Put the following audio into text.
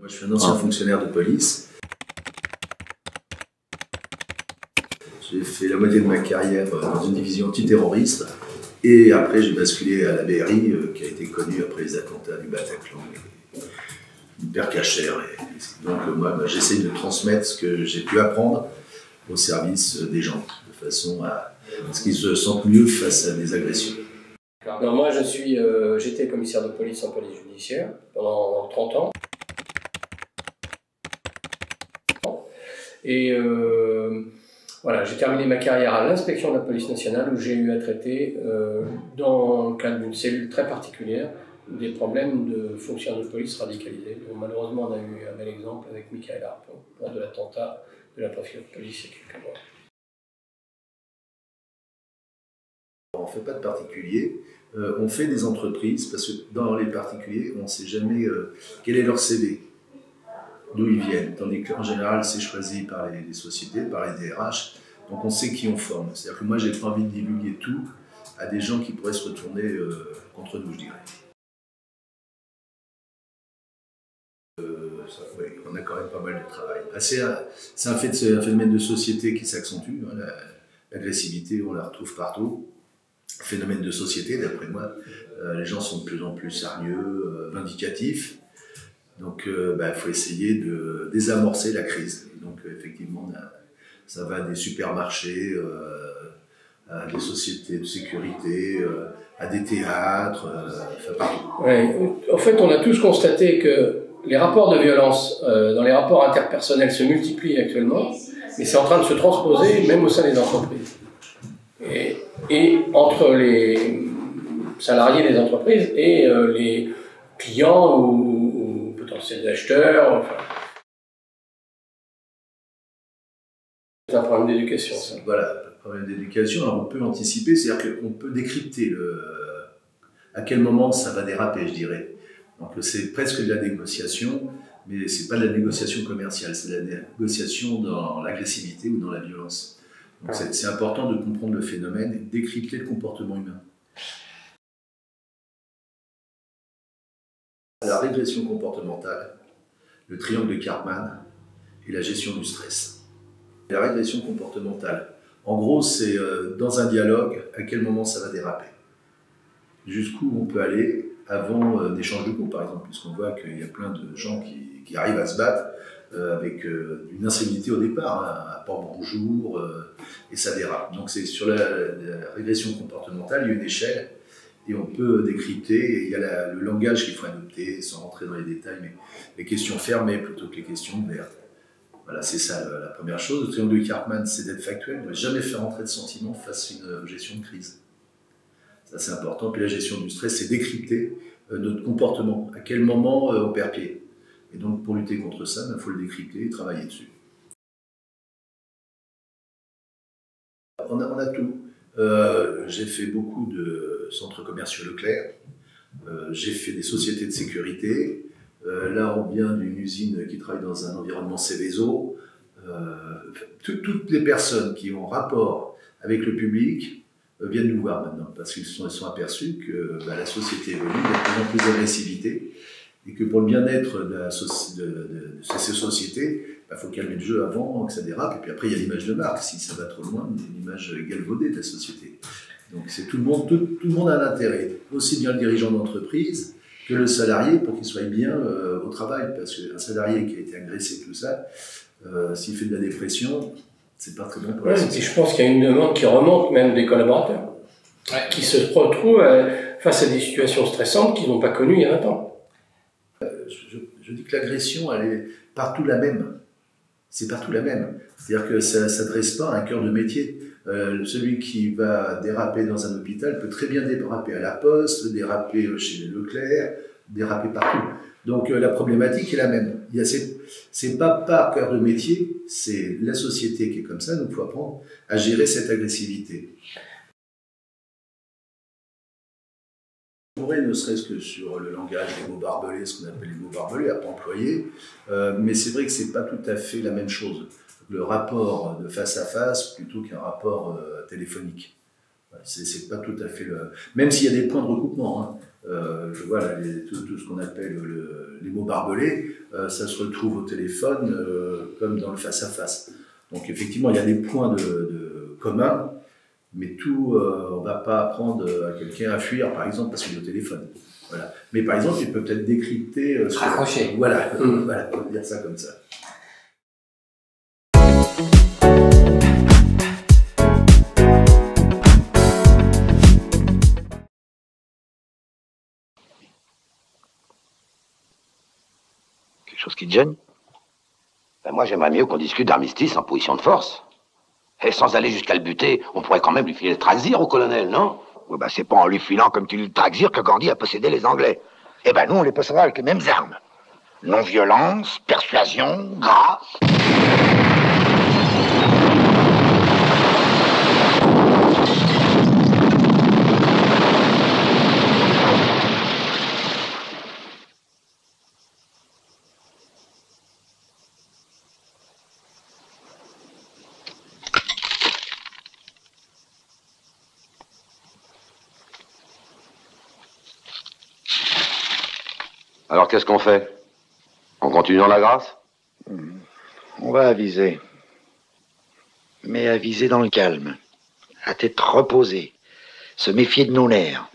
Moi, je suis un ancien fonctionnaire de police. J'ai fait la moitié de ma carrière dans une division antiterroriste. Et après, j'ai basculé à la BRI, qui a été connue après les attentats du Bataclan, hyper cachère. Donc, moi, j'essaye de transmettre ce que j'ai pu apprendre au service des gens, de façon à ce qu'ils se sentent mieux face à des agressions. Alors moi, j'étais commissaire de police en police judiciaire pendant 30 ans. Et voilà, j'ai terminé ma carrière à l'inspection de la police nationale où j'ai eu à traiter, dans le cadre d'une cellule très particulière, des problèmes de fonctionnaires de police radicalisés. Donc, malheureusement, on a eu un bel exemple avec Michael Harpon lors de l'attentat de la préfecture de police il y a quelques mois. On ne fait pas de particuliers, on fait des entreprises parce que dans les particuliers, on ne sait jamais quel est leur CV, d'où ils viennent. Tandis qu'en général, c'est choisi par les sociétés, par les DRH, donc on sait qui on forme. C'est-à-dire que moi, j'ai pas envie de divulguer tout à des gens qui pourraient se retourner contre nous, je dirais. Oui, on a quand même pas mal de travail. C'est un phénomène de société qui s'accentue. Hein, l'agressivité, on la retrouve partout. Phénomène de société, d'après moi. Les gens sont de plus en plus hargneux, vindicatifs. Donc, il faut essayer de désamorcer la crise. Donc, effectivement, ça va des supermarchés, à des sociétés de sécurité, à des théâtres, enfin partout. Ouais, en fait, on a tous constaté que les rapports de violence dans les rapports interpersonnels se multiplient actuellement, mais c'est en train de se transposer même au sein des entreprises. Et entre les salariés des entreprises et les clients ou potentiels acheteurs. Enfin. C'est un problème d'éducation, ça. Voilà, problème d'éducation. Alors on peut anticiper, c'est-à-dire qu'on peut décrypter à quel moment ça va déraper, je dirais. Donc c'est presque de la négociation, mais c'est pas de la négociation commerciale, c'est de la négociation dans l'agressivité ou dans la violence. Donc c'est important de comprendre le phénomène et de décrypter le comportement humain. La régression comportementale, le triangle de Karpman et la gestion du stress. La régression comportementale, en gros, c'est dans un dialogue, à quel moment ça va déraper. Jusqu'où on peut aller avant un échange de coups, par exemple, puisqu'on voit qu'il y a plein de gens qui arrivent à se battre avec une incivilité au départ, hein, un pas bonjour, et ça dérape. Donc c'est sur la régression comportementale, il y a une échelle, et on peut décrypter, et il y a le langage qu'il faut adopter, sans rentrer dans les détails, mais les questions fermées plutôt que les questions ouvertes. Voilà, c'est ça la première chose. Le triangle de Karpman, c'est d'être factuel, ne jamais faire entrer de sentiments face à une gestion de crise. Ça, c'est important. Puis la gestion du stress, c'est décrypter notre comportement. À quel moment on perd pied. Et donc, pour lutter contre ça, il faut le décrypter et travailler dessus. On a tout. J'ai fait beaucoup de centres commerciaux Leclerc. J'ai fait des sociétés de sécurité. Là, on vient d'une usine qui travaille dans un environnement Céveso. Toutes les personnes qui ont rapport avec le public viennent nous voir maintenant, parce qu'ils sont aperçus que la société évolue, il y a de plus en plus d'agressivité, et que pour le bien-être de ces sociétés, il faut calmer le jeu avant que ça dérape, et puis après il y a l'image de marque, si ça va trop loin, il y a une image galvaudée de la société. Donc c'est tout le monde a un intérêt, aussi bien le dirigeant d'entreprise que le salarié, pour qu'il soit bien au travail, parce qu'un salarié qui a été agressé, tout ça, s'il fait de la dépression, c'est pas très bon pour la société. Et je pense qu'il y a une demande qui remonte même des collaborateurs, qui se retrouvent face à des situations stressantes qu'ils n'ont pas connues il y a 20 ans. Je dis que l'agression, elle est partout la même. C'est partout la même. C'est-à-dire que ça ne s'adresse pas à un cœur de métier. Celui qui va déraper dans un hôpital peut très bien déraper à la Poste, déraper chez Leclerc, déraper partout. Donc la problématique est la même. C'est pas par cœur de métier, c'est la société qui est comme ça, donc il faut apprendre à gérer cette agressivité. On pourrait, ne serait-ce que sur le langage des mots barbelés, ce qu'on appelle les mots barbelés, à pas employer, mais c'est vrai que c'est pas tout à fait la même chose. Le rapport de face à face plutôt qu'un rapport téléphonique. C'est pas tout à fait le... Même s'il y a des points de recoupement, hein. je vois là, tout ce qu'on appelle les mots barbelés, ça se retrouve au téléphone comme dans le face-à-face. Donc effectivement, il y a des points de commun, mais tout, on ne va pas apprendre à quelqu'un à fuir, par exemple, parce qu'il est au téléphone. Voilà. Mais par exemple, il peut peut-être décrypter... Raccrocher. Voilà, voilà, on peut dire ça comme ça. Quelque chose qui te gêne? Ben moi, j'aimerais mieux qu'on discute d'armistice en position de force. Et sans aller jusqu'à le buter, on pourrait quand même lui filer le traxir au colonel, non? Oui, ben c'est pas en lui filant comme tu le traxir que Gandhi a possédé les Anglais. Eh ben nous, on les possédera avec les mêmes armes. Non-violence, persuasion, grâce. Alors qu'est-ce qu'on fait? On continue dans la grâce? On va aviser. Mais aviser dans le calme. À tête reposée. Se méfier de nos nerfs.